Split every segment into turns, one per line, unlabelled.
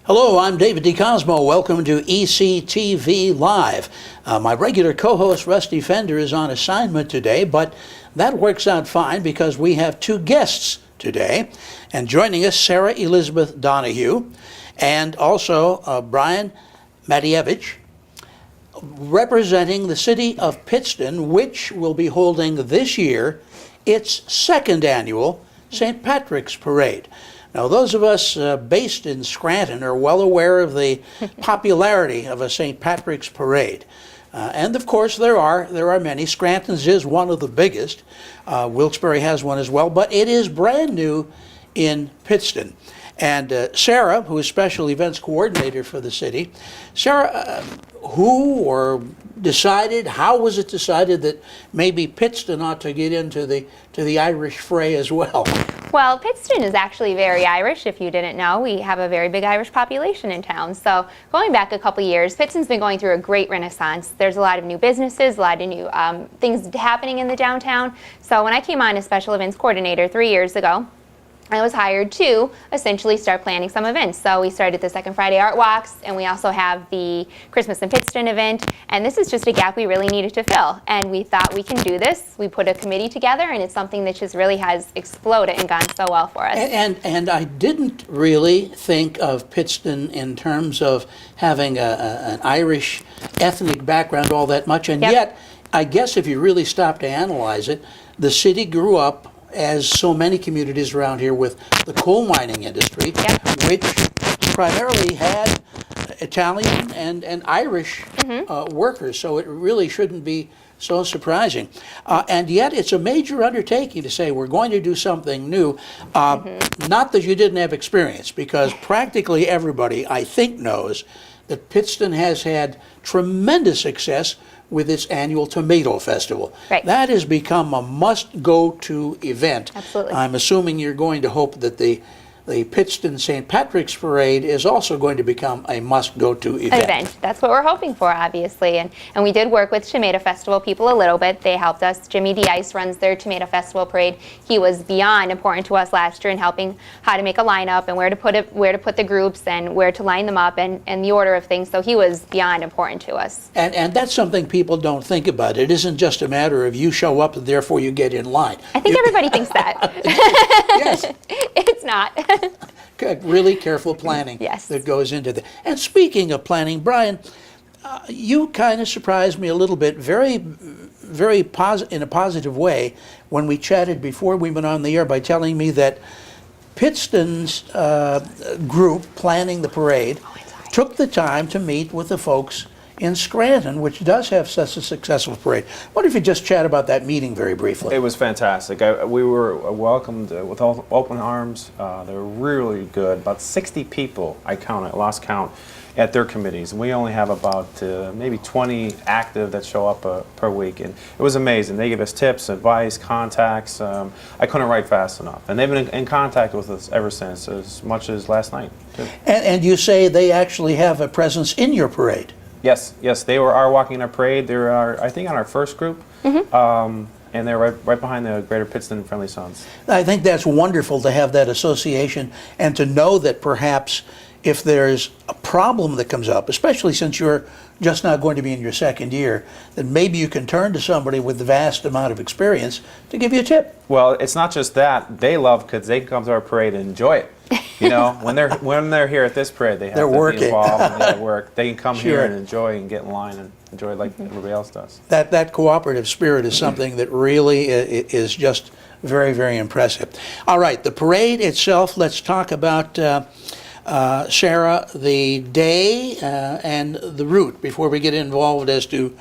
Hello, I'm David DeCosmo. Welcome to ECTV Live. My regular co-host Rusty Fender is on assignment today, but that works out fine because we have two guests today. And joining us, Sarah Elizabeth Donahue and also Brian Matyjevich, representing the city of Pittston, which will be holding this year its second annual St. Patrick's Parade. Now, those of us based in Scranton are well aware of the popularity of a St. Patrick's Parade. And of course, there are many. Scranton's is one of the biggest. Wilkes-Barre has one as well, but it is brand new in Pittston. And Sarah, who is Special Events Coordinator for the city, Sarah, who or decided, how was it decided that maybe Pittston ought to get into the Irish fray as well?
Well, Pittston is actually very Irish, if you didn't know. We have a very big Irish population in town. So going back a couple years, Pittston's been going through a great renaissance. There's a lot of new businesses, a lot of new things happening in the downtown. So when I came on as Special Events Coordinator 3 years ago, I was hired to essentially start planning some events. So we started the Second Friday Art Walks, and we also have the Christmas in Pittston event. And this is just a gap we really needed to fill. And we thought we can do this. We put a committee together, and it's something that just really has exploded and gone so well for us.
And I didn't really think of Pittston in terms of having an Irish ethnic background all that much. And yet, I guess if you really stop to analyze it, the city grew up, as so many communities around here, with the coal mining industry, which primarily had Italian and Irish workers, so it really shouldn't be so surprising. And yet it's a major undertaking to say we're going to do something new. Not that you didn't have experience, because practically everybody, I think, knows that Pittston has had tremendous success with its annual Tomato Festival.
Right.
That has become a must-go-to event.
Absolutely.
I'm assuming you're going to hope that the Pittston St. Patrick's Parade is also going to become a must-go-to event.
That's what we're hoping for, obviously. And we did work with Tomato Festival people a little bit. They helped us. Jimmy DeIce runs their Tomato Festival Parade. He was beyond important to us last year in helping how to make a lineup and where to put the groups and where to line them up and the order of things. So he was beyond important to us.
And that's something people don't think about. It isn't just a matter of you show up and therefore you get in line.
I think everybody thinks that.
Yes.
It's not.
Really careful planning that goes into that. And speaking of planning, Brian, you kind of surprised me a little bit, very in a positive way, when we chatted before we went on the air by telling me that Pittston's group planning the parade took the time to meet with the folks in Scranton, which does have such a successful parade. I wonder if you just chat about that meeting very briefly.
It was fantastic. We were welcomed with open arms. They were really good. About 60 people, lost count, at their committees. We only have about maybe 20 active that show up per week, and it was amazing. They gave us tips, advice, contacts. I couldn't write fast enough, and they've been in contact with us ever since, as much as last night, too.
And you say they actually have a presence in your parade.
Yes, they are walking our parade. They are, I think, on our first group, and they're right behind the Greater Pittston Friendly Sons.
I think that's wonderful to have that association and to know that perhaps if there's a problem that comes up, especially since you're just not going to be in your second year, then maybe you can turn to somebody with the vast amount of experience to give you a tip.
Well, it's not just that. They love because they can come to our parade and enjoy it. You know, when they're here at this parade, they have to be involved and they work. They can come here and enjoy and get in line and enjoy it like everybody else does. That
cooperative spirit is something that really is just very, very impressive. All right, the parade itself, let's talk about, Sarah, the day and the route before we get involved as to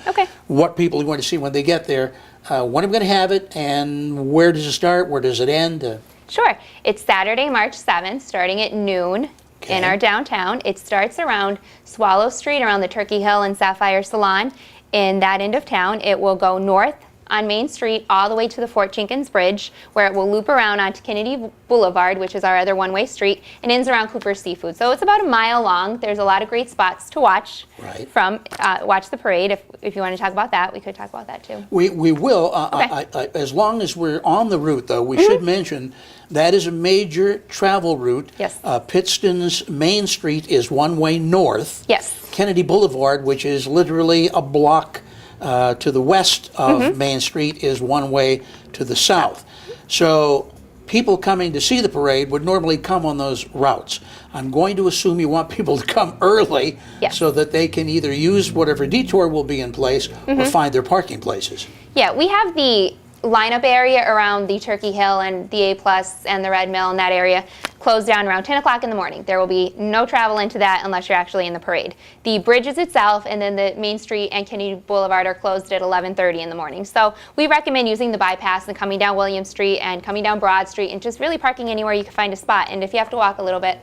what people are going to see when they get there. When are we going to have it, and where does it start, where does it end?
Sure. It's Saturday, March 7th, starting at noon in our downtown. It starts around Swallow Street, around the Turkey Hill and Sapphire Salon. In that end of town, it will go north on Main Street all the way to the Fort Jenkins Bridge, where it will loop around onto Kennedy Boulevard, which is our other one-way street, and ends around Cooper's Seafood. So it's about a mile long. There's a lot of great spots to watch from, watch the parade. If you want to talk about that, we could talk about that too.
We will.
Okay.
As long as we're on the route, though, we should mention that is a major travel route.
Yes.
Pittston's Main Street is one-way north.
Yes.
Kennedy Boulevard, which is literally a block to the west of Main Street, is one way to the south. So people coming to see the parade would normally come on those routes. I'm going to assume you want people to come early so that they can either use whatever detour will be in place or find their parking places.
Yeah, we have the lineup area around the Turkey Hill and the A-Plus and the Red Mill and that area closed down around 10 o'clock in the morning. There will be no travel into that unless you're actually in the parade. The bridges itself and then the Main Street and Kennedy Boulevard are closed at 11:30 in the morning. So we recommend using the bypass and coming down William Street and coming down Broad Street and just really parking anywhere you can find a spot. And if you have to walk a little bit,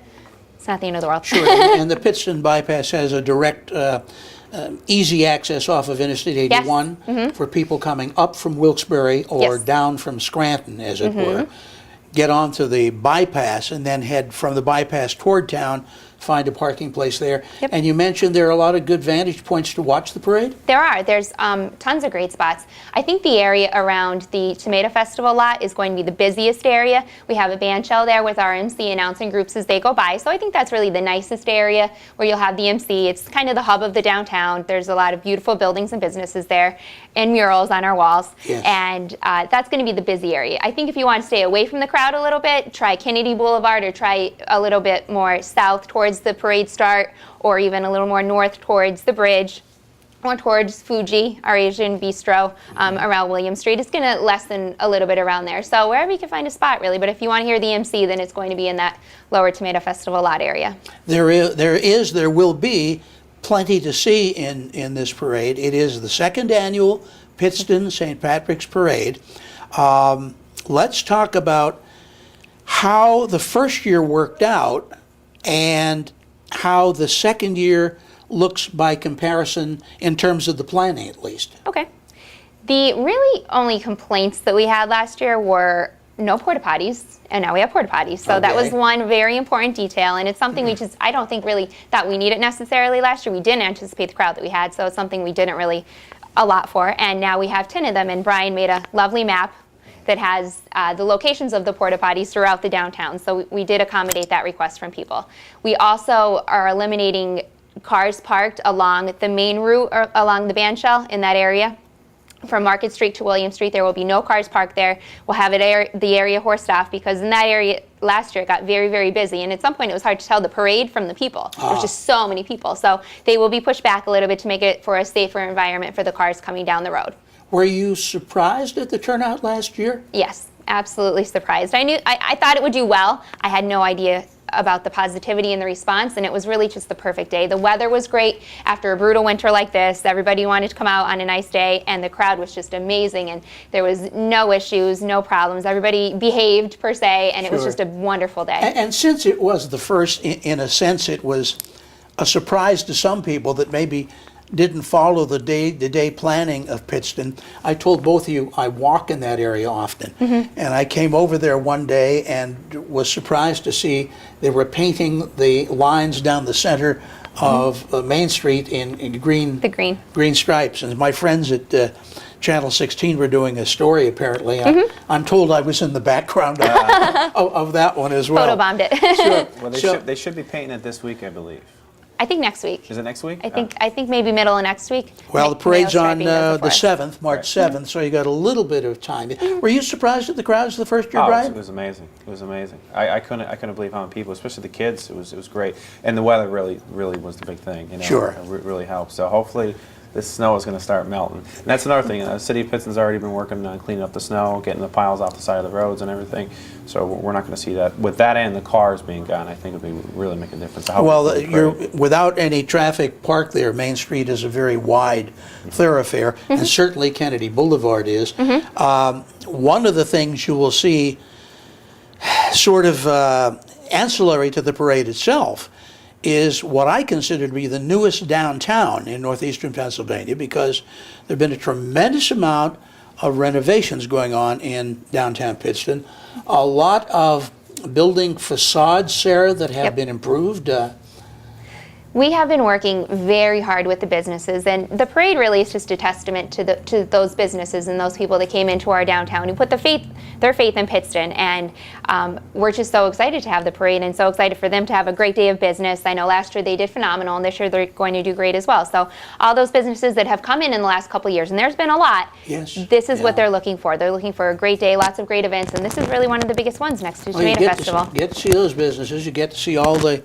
it's not the end of the world.
Sure, and the Pittston bypass has a direct easy access off of Interstate 81 for people coming up from Wilkes-Barre or down from Scranton, as it were. Get onto the bypass and then head from the bypass toward town, find a parking place there. And you mentioned there are a lot of good vantage points to watch the parade?
There are. There's tons of great spots. I think the area around the Tomato Festival lot is going to be the busiest area. We have a band shell there with our MC announcing groups as they go by. So I think that's really the nicest area where you'll have the MC. It's kind of the hub of the downtown. There's a lot of beautiful buildings and businesses there and murals on our walls. And that's going to be the busy area. I think if you want to stay away from the crowd a little bit, try Kennedy Boulevard or try a little bit more south towards the parade start, or even a little more north towards the bridge, or towards Fuji, our Asian bistro, around William Street. It's going to lessen a little bit around there. So wherever you can find a spot, really. But if you want to hear the MC, then it's going to be in that Lower Tomato Festival lot area. There
will be plenty to see in this parade. It is the second annual Pittston St. Patrick's Parade. Let's talk about how the first year worked out and how the second year looks by comparison in terms of the planning, at least.
Okay. The really only complaints that we had last year were no porta potties, and now we have porta potties. So that was one very important detail, and it's something we just, I don't think really that we need it necessarily last year. We didn't anticipate the crowd that we had, so it's something we didn't really allot for, and now we have 10 of them, and Brian made a lovely map that has the locations of the porta potties throughout the downtown. So we did accommodate that request from people. We also are eliminating cars parked along the main route or along the band shell in that area. From Market Street to William Street, there will be no cars parked there. We'll have the area horsed off because in that area last year it got very, very busy. And at some point it was hard to tell the parade from the people. There was just so many people. So they will be pushed back a little bit to make it for a safer environment for the cars coming down the road.
Were you surprised at the turnout last year?
Yes, absolutely surprised. I thought it would do well. I had no idea about the positivity and the response, and it was really just the perfect day. The weather was great. After a brutal winter like this, everybody wanted to come out on a nice day, and the crowd was just amazing, and there was no issues, no problems. Everybody behaved, per se, and it was just a wonderful day.
And since it was the first, in a sense, it was a surprise to some people that maybe didn't follow the day-to-day planning of Pittston. I told both of you I walk in that area often, and I came over there one day and was surprised to see they were painting the lines down the center of Main Street in green stripes. And my friends at Channel 16 were doing a story, apparently. I'm told I was in the background of that one as well.
Photobombed it.
Sure.
Well, they should be painting it this week, I believe.
I think next week.
Is it next week?
I think maybe middle of next week.
Well, the parade's on the 7th, March 7th, so you got a little bit of time. Were you surprised at the crowds the first year, Brian?
It was amazing. It was amazing. I couldn't believe how many people, especially the kids. It was great, and the weather really was the big thing. You know,
sure,
it really helped. So hopefully, this snow is going to start melting. And that's another thing. The city of Pittston's already been working on cleaning up the snow, getting the piles off the side of the roads and everything. So we're not going to see that. With that and the cars being gone, I think it would really make a difference.
Well, without any traffic parked there, Main Street is a very wide thoroughfare, and certainly Kennedy Boulevard is. One of the things you will see sort of ancillary to the parade itself is what I consider to be the newest downtown in northeastern Pennsylvania, because there have been a tremendous amount of renovations going on in downtown Pittston. A lot of building facades, Sarah, that have been improved.
We have been working very hard with the businesses, and the parade really is just a testament to those businesses and those people that came into our downtown who put their faith in Pittston. And we're just so excited to have the parade and so excited for them to have a great day of business. I know last year they did phenomenal, and this year they're going to do great as well. So all those businesses that have come in the last couple of years, and there's been a lot, this is what they're looking for. They're looking for a great day, lots of great events, and this is really one of the biggest ones next to Tomato Festival.
You get to see those businesses. You get to see all the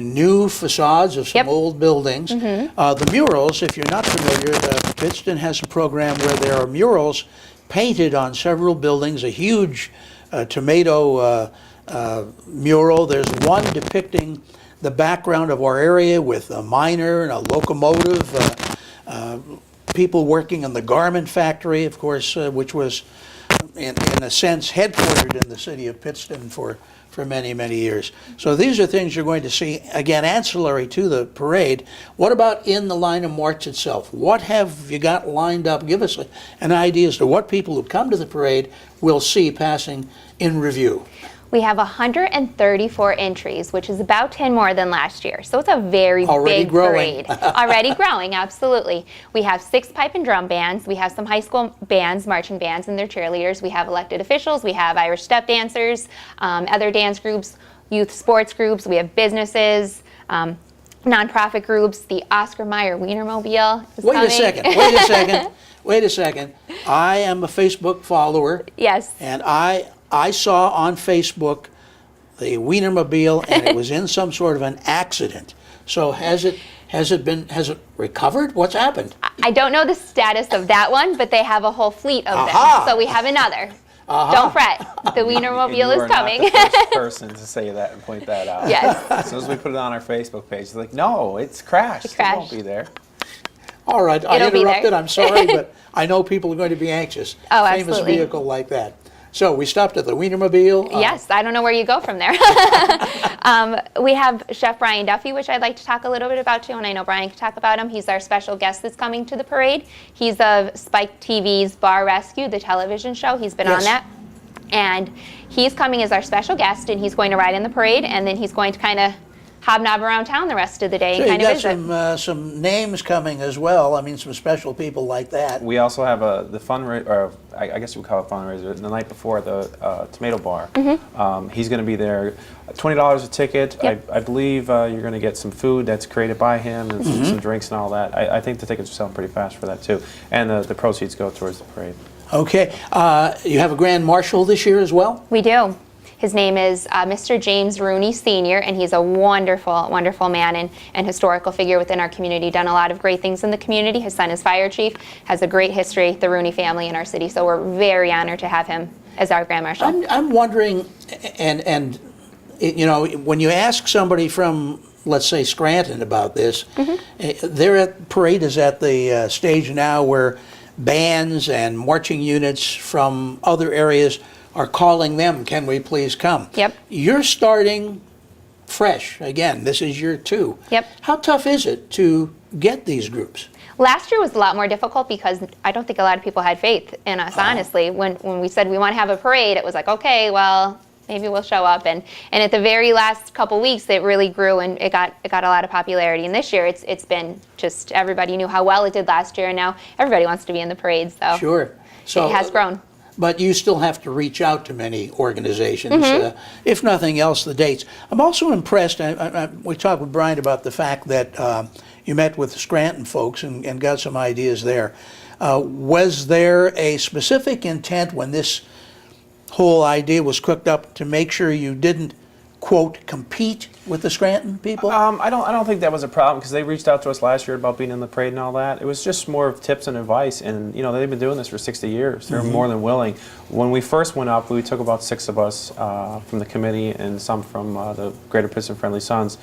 new facades of some old buildings. The murals, if you're not familiar, Pittston has a program where there are murals painted on several buildings, a huge tomato mural. There's one depicting the background of our area with a miner and a locomotive, people working in the garment factory, of course, which was, in a sense, headquartered in the city of Pittston for many, many years. So these are things you're going to see, again, ancillary to the parade. What about in the line of march itself? What have you got lined up? Give us an idea as to what people who come to the parade will see passing in review.
We have 134 entries, which is about 10 more than last year. So it's a very big parade. Already growing, absolutely. We have 6 pipe and drum bands. We have some high school bands, marching bands, and their cheerleaders. We have elected officials. We have Irish step dancers, other dance groups, youth sports groups. We have businesses, nonprofit groups. The Oscar Mayer Wienermobile is coming.
Wait a second. I am a Facebook follower.
Yes.
And I saw on Facebook the Wienermobile, and it was in some sort of an accident. So has it recovered? What's happened?
I don't know the status of that one, but they have a whole fleet of them. So we have another. Don't fret. The Wienermobile is coming.
You are not the first person to say that and point that out.
Yes.
As soon as we put it on our Facebook page, it's like, no, it's crashed. It won't be there.
All right, I interrupted. I'm sorry, but I know people are going to be anxious.
Oh,
Famous
absolutely.
vehicle like that. So we stopped at the Wienermobile.
Yes, I don't know where you go from there. We have Chef Brian Duffy, which I'd like to talk a little bit about too, and I know Brian can talk about him. He's our special guest that's coming to the parade. He's of Spike TV's Bar Rescue, the television show. He's been on that. And he's coming as our special guest, and he's going to ride in the parade, and then he's going to kind of hobnob around town the rest of the day and kind of visit.
You got some names coming as well. I mean, some special people like that.
We also have the fundraiser, or I guess we call it fundraiser, the night before the Tomato Bar. He's going to be there. $20 a ticket. I believe you're going to get some food that's created by him and some drinks and all that. I think the tickets are selling pretty fast for that too. And the proceeds go towards the parade. Okay.
You have a Grand Marshal this year as well?
We do. His name is Mr. James Rooney Sr., and he's a wonderful, wonderful man and historical figure within our community. Done a lot of great things in the community. His son is fire chief, has a great history, the Rooney family in our city, so we're very honored to have him as our Grand Marshal.
I'm wondering, and you know, when you ask somebody from, let's say, Scranton about this, parade is at the stage now where bands and marching units from other areas are calling them, can we please come?
Yep.
You're starting fresh. Again, this is year 2.
Yep.
How tough is it to get these groups?
Last year was a lot more difficult because I don't think a lot of people had faith in us, honestly. When we said we want to have a parade, it was like, okay, well, maybe we'll show up. And at the very last couple weeks, it really grew and it got a lot of popularity. And this year, it's been just, everybody knew how well it did last year, and now everybody wants to be in the parade. So
sure. So
it has grown.
But you still have to reach out to many organizations, if nothing else, the dates. I'm also impressed, we talked with Brian about the fact that you met with the Scranton folks and got some ideas there. Was there a specific intent when this whole idea was cooked up to make sure you didn't, quote, compete with the Scranton people?
I don't think that was a problem because they reached out to us last year about being in the parade and all that. It was just more of tips and advice, and you know they've been doing this for 60 years. They're more than willing. When we first went up, we took about 6 of us from the committee and some from the Greater Pittston Friendly Sons,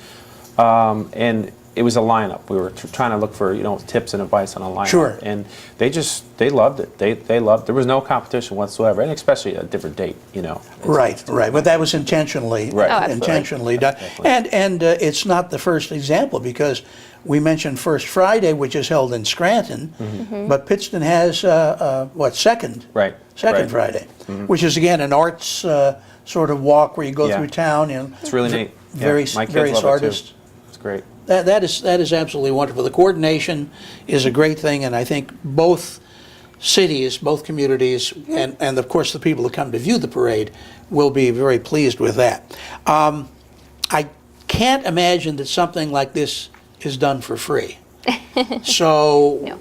and it was a lineup. We were trying to look for, tips and advice on a lineup.
Sure.
And they loved it. They loved. There was no competition whatsoever, and especially a different date.
Right. But that was intentionally
Right. Oh,
absolutely.
intentionally done. And it's not the first example, because we mentioned First Friday, which is held in Scranton, but Pittston has second.
Right.
Second
Right.
Friday, which is again an arts sort of walk where you go
Yeah.
through town.
It's really neat.
Various
My kids
various
love it, too.
artists.
It's great.
That is absolutely wonderful. The coordination is a great thing, and I think both cities, both communities, and of course the people who come to view the parade will be very pleased with that. I can't imagine that something like this is done for free. So,
No.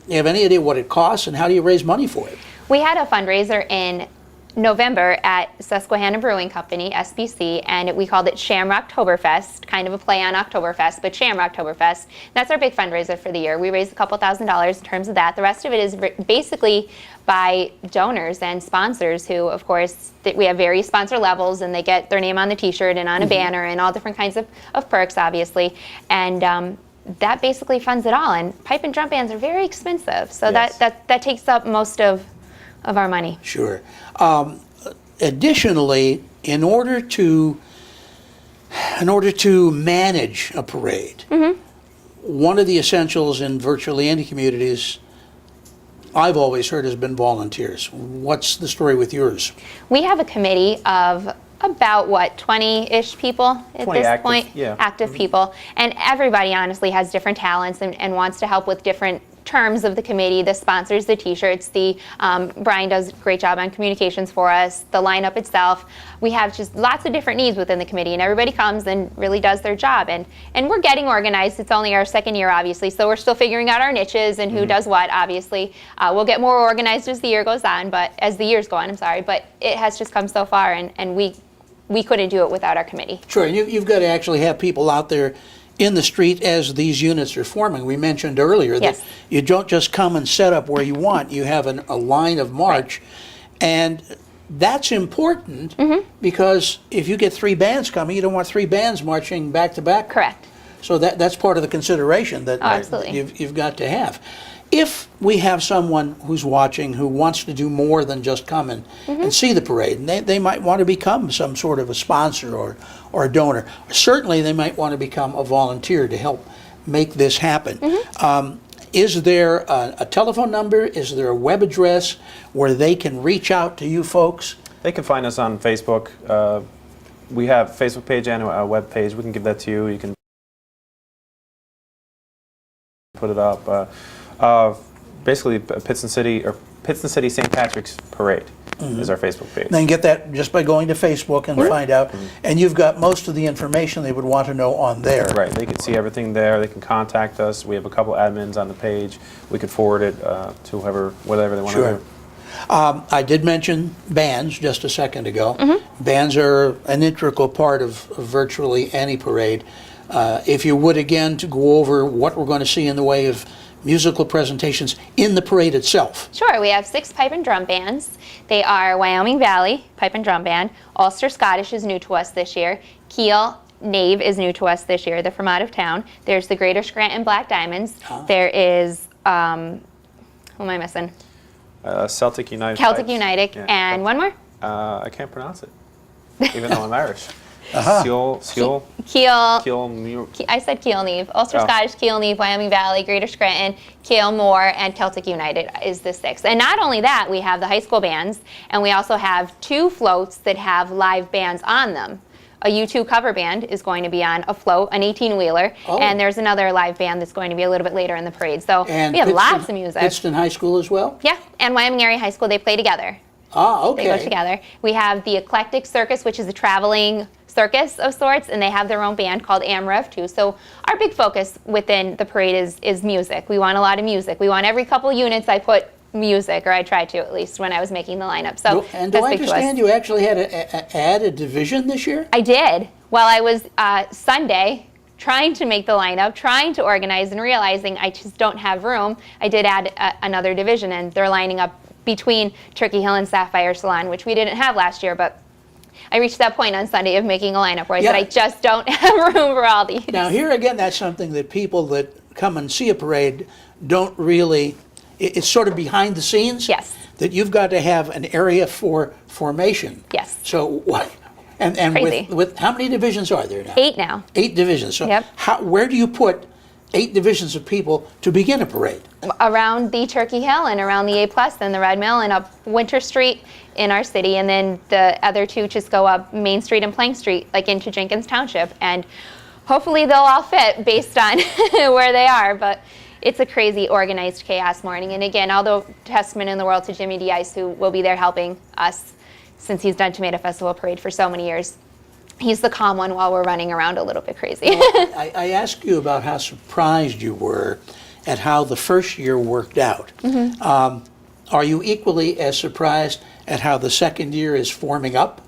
you have any idea what it costs, and how do you raise money for it?
We had a fundraiser in November at Susquehanna Brewing Company, SBC, and we called it Shamrocktoberfest, kind of a play on Oktoberfest, but Shamrocktoberfest. That's our big fundraiser for the year. We raised a couple $1,000s in terms of that. The rest of it is basically by donors and sponsors who, of course, we have various sponsor levels, and they get their name on the t-shirt and on a banner and all different kinds of perks, obviously. And that basically funds it all. And pipe and drum bands are very expensive, so
Yes.
that takes up most of our money.
Sure. Additionally, in order to manage a parade, one of the essentials in virtually any communities I've always heard has been volunteers. What's the story with yours?
We have a committee of about 20-ish people at
20
this
active,
point,
yeah.
active people, and everybody honestly has different talents and wants to help with different terms of the committee. The sponsors, the t-shirts, Brian does a great job on communications for us, the lineup itself. We have just lots of different needs within the committee, and everybody comes and really does their job, and we're getting organized. It's only our second year, obviously, so we're still figuring out our niches and who does what, obviously. We'll get more organized as the year goes on, but as the years go on, but it has just come so far, and we couldn't do it without our committee.
Sure, and you've got to actually have people out there in the street as these units are forming. We mentioned earlier that
Yes.
you don't just come and set up where you want. You have a line of march, and that's important because if you get 3 bands coming, you don't want 3 bands marching back to back.
Correct.
So that's part of the consideration that
absolutely.
you've got to have. If we have someone who's watching who wants to do more than just come and see the parade, and they might want to become some sort of a sponsor or a donor, certainly they might want to become a volunteer to help make this happen. Is there a telephone number? Is there a web address where they can reach out to you folks?
They can find us on Facebook. We have a Facebook page and a web page. We can give that to you. You can put it up. Basically, Pittston City St. Patrick's Parade is our Facebook page.
They can get that just by going to Facebook and find out. And you've got most of the information they would want to know on there.
Right, they can see everything there. They can contact us. We have a couple admins on the page. We could forward it to whatever they want to do.
I did mention bands just a second ago. Bands are an integral part of virtually any parade. If you would, again, to go over what we're going to see in the way of musical presentations in the parade itself.
Sure, we have 6 pipe and drum bands. They are Wyoming Valley Pipe and Drum Band, Ulster Scottish is new to us this year, Kiel Nave is new to us this year, they're from out of town. There's the Greater Scranton Black Diamonds. There is, who am I missing?
Celtic United.
Celtic
Pipes.
United,
Yeah.
and one more?
I can't pronounce it, even though I'm Irish. Kiel,
I said Kiel Neve. Ulster
Oh.
Scottish, Kiel Neve, Wyoming Valley, Greater Scranton, Kiel Moore, and Celtic United is the 6th. And not only that, we have the high school bands, and we also have 2 floats that have live bands on them. A U2 cover band is going to be on a float, an 18-wheeler, and there's another live band that's going to be a little bit later in the parade. So
And
we have
Pittston-
lots of music.
Pittston High School as well?
Yeah, and Wyoming Area High School, they play together.
Okay.
They go together. We have the Eclectic Circus, which is a traveling circus of sorts, and they have their own band called AmRev too. So our big focus within the parade is music. We want a lot of music. We want every couple units I put music, or I tried to at least when I was making the lineup. So
And
that's
do I
big to us.
understand you actually had to add a division this year?
I did. While I was Sunday trying to make the lineup, trying to organize, and realizing I just don't have room, I did add another division, and they're lining up between Turkey Hill and Sapphire Salon, which we didn't have last year, but I reached that point on Sunday of making a lineup where I
Yeah.
said, I just don't have room for all these.
Now, here again, that's something that people that come and see a parade don't really, it's sort of behind the scenes.
Yes.
That you've got to have an area for formation.
Yes.
So what, and
Crazy.
with how many divisions are there now?
8 now.
8 divisions. So
Yep.
where do you put 8 divisions of people to begin a parade?
Around the Turkey Hill and around the A+, then the Red Mill and up Winter Street in our city, and then the other 2 just go up Main Street and Plank Street, like into Jenkins Township, and hopefully they'll all fit based on where they are, but it's a crazy organized chaos morning. And again, all the testament in the world to Jimmy DeIce, who will be there helping us since he's done Tomato Festival Parade for so many years. He's the calm one while we're running around a little bit crazy.
I asked you about how surprised you were at how the first year worked out. Are you equally as surprised at how the second year is forming up?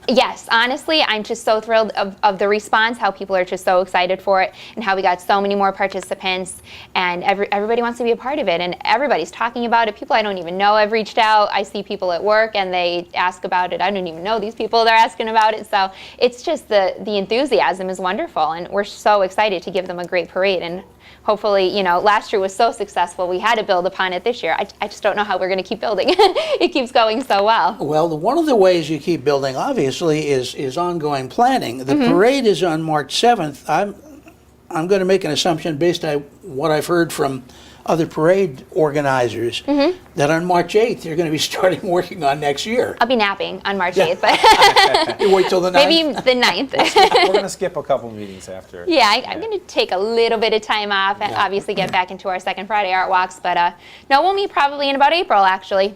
Yes, honestly, I'm just so thrilled of the response, how people are just so excited for it, and how we got so many more participants, and everybody wants to be a part of it, and everybody's talking about it. People I don't even know have reached out. I see people at work, and they ask about it. I don't even know these people. They're asking about it, so it's just the enthusiasm is wonderful, and we're so excited to give them a great parade. And hopefully, you know, last year was so successful, we had to build upon it this year. I just don't know how we're going to keep building. It keeps going so well.
Well, one of the ways you keep building, obviously, is ongoing planning. The parade is on March 7th. I'm going to make an assumption based on what I've heard from other parade organizers that on March 8th you're going to be starting working on next year.
I'll be napping on March 8th, but
You wait till the 9th?
maybe the 9th.
We're going to skip a couple meetings after.
Yeah, I'm going to take a little bit of time off and obviously get back into our second Friday art walks. But no, we'll meet probably in about April, actually.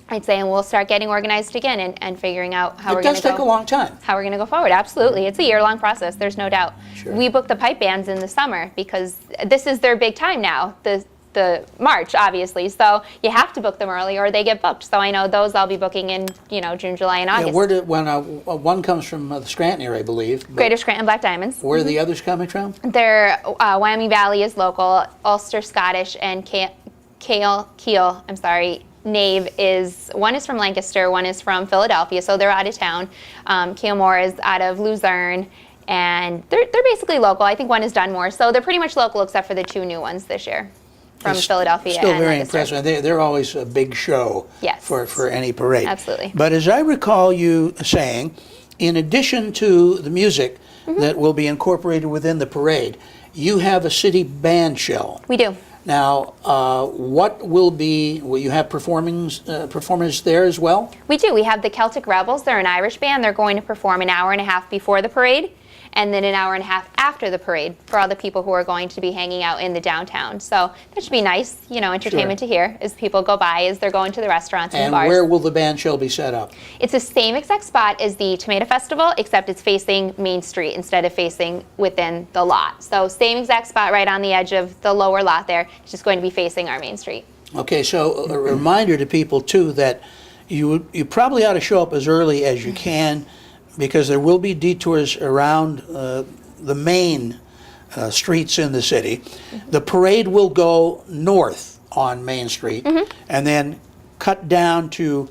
I'd say, and we'll start getting organized again and figuring out how we're
It
going
does
to
take a
go.
long time.
How we're going to go forward. Absolutely. It's a year-long process. There's no doubt.
Sure.
We book the pipe bands in the summer because this is their big time now, the March, obviously. So you have to book them early or they get booked. So I know those I'll be booking in, June, July, and August.
One comes from the Scranton area, I believe. but
Greater Scranton Black Diamonds.
Where are the others coming from?
They're Wyoming Valley is local, Ulster Scottish, and Keel, Nave one is from Lancaster, one is from Philadelphia, so they're out of town. Keelmore is out of Luzerne, and they're basically local. I think one is Dunmore, so they're pretty much local except for the 2 new ones this year from
It's
Philadelphia
Still
and
very
Lancaster.
impressive. They're always a big show
Yes.
for any parade.
Absolutely.
But as I recall you saying, in addition to the music that will be incorporated within the parade, you have a city band shell.
We do.
Now, will you have performers there as well?
We do. We have the Celtic Rebels. They're an Irish band. They're going to perform an hour and a half before the parade and then an hour and a half after the parade for all the people who are going to be hanging out in the downtown. So that should be nice, entertainment to hear as people go by, as they're going to the restaurants and
And
the bars.
where will the band shell be set up?
It's the same exact spot as the Tomato Festival, except it's facing Main Street instead of facing within the lot. So same exact spot right on the edge of the lower lot there. It's just going to be facing our Main Street.
Okay, so a reminder to people too that you probably ought to show up as early as you can, because there will be detours around the main streets in the city. The parade will go north on Main Street and then cut down to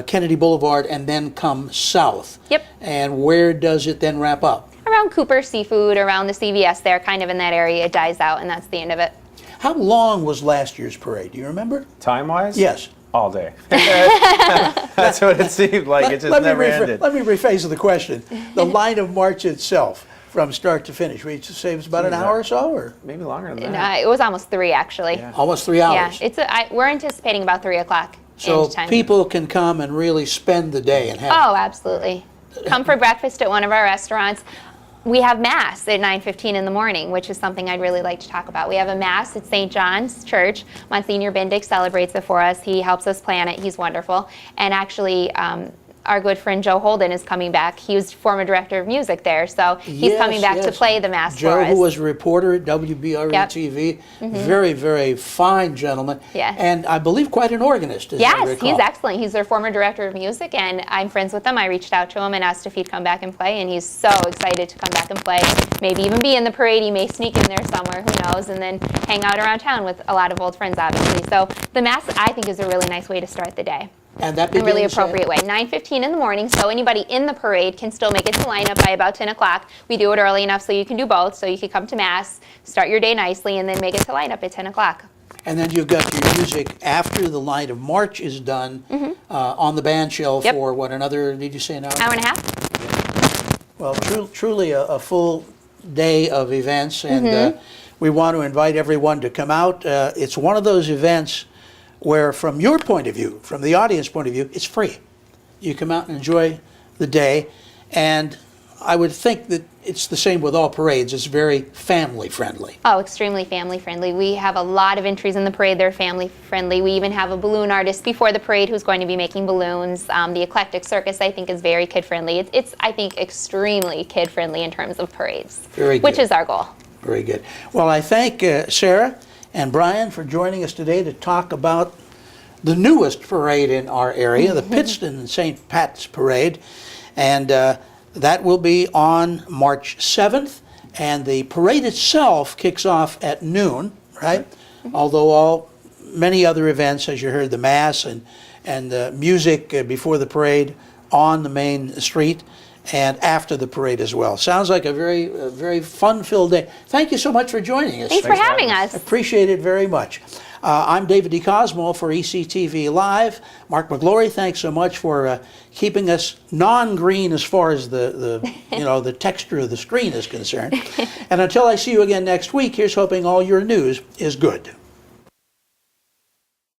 Kennedy Boulevard and then come south.
Yep.
And where does it then wrap up?
Around Cooper Seafood, around the CVS there, kind of in that area, it dies out, and that's the end of it.
How long was last year's parade? Do you remember?
Time-wise?
Yes.
All day. That's what it seemed like. It just never ended.
Let me rephrase the question. The line of march itself, from start to finish, we say it was about an hour or so, or
Maybe longer than
And,
that.
it was almost 3, actually.
Yeah.
almost 3 hours.
Yeah, we're anticipating about 3 o'clock.
So
end time.
people can come and really spend the day and have.
Oh, absolutely. Come for breakfast at one of our restaurants. We have Mass at 9:15 in the morning, which is something I'd really like to talk about. We have a Mass at St. John's Church. Monsignor Bindick celebrates it for us. He helps us plan it. He's wonderful. And actually, our good friend Joe Holden is coming back. He was former director of music there, so he's coming back to play the Mass
Joe,
for us.
who was a reporter at WBRE-TV, very, very fine gentleman,
Yeah.
and I believe quite an organist, as I
Yes,
recall.
he's excellent. He's their former director of music, and I'm friends with him. I reached out to him and asked if he'd come back and play, and he's so excited to come back and play. Maybe even be in the parade. He may sneak in there somewhere, who knows, and then hang out around town with a lot of old friends, obviously. So the Mass, I think, is a really nice way to start the day.
And that
a really
begins
appropriate way. 9:15 in the morning, so anybody in the parade can still make it to line up by about 10 o'clock. We do it early enough so you can do both, so you can come to Mass, start your day nicely, and then make it to line up at 10 o'clock.
And then you've got your music after the line of march is done on the band shell
Yep.
for what, another, did you say an hour?
Hour and a half.
Well, truly a full day of events, and we want to invite everyone to come out. It's one of those events where, from your point of view, from the audience point of view, it's free. You come out and enjoy the day, and I would think that it's the same with all parades. It's very family friendly.
Oh, extremely family friendly. We have a lot of entries in the parade. They're family friendly. We even have a balloon artist before the parade who's going to be making balloons. The Eclectic Circus, I think, is very kid friendly. It's I think, extremely kid friendly in terms of parades,
Very good.
which is our goal.
Very good. Well, I thank Sarah and Brian for joining us today to talk about the newest parade in our area, the Pittston St. Pat's Parade. And that will be on March 7th. And the parade itself kicks off at noon, right? Although many other events, as you heard, the Mass and the music before the parade on the main street and after the parade as well. Sounds like a very fun-filled day. Thank you so much for joining us.
Thanks for having us.
Appreciate it very much. I'm David D. Cosmo for ECTV Live. Mark McGlory, thanks so much for keeping us non-green as far as the the texture of the screen is concerned. And until I see you again next week, here's hoping all your news is good.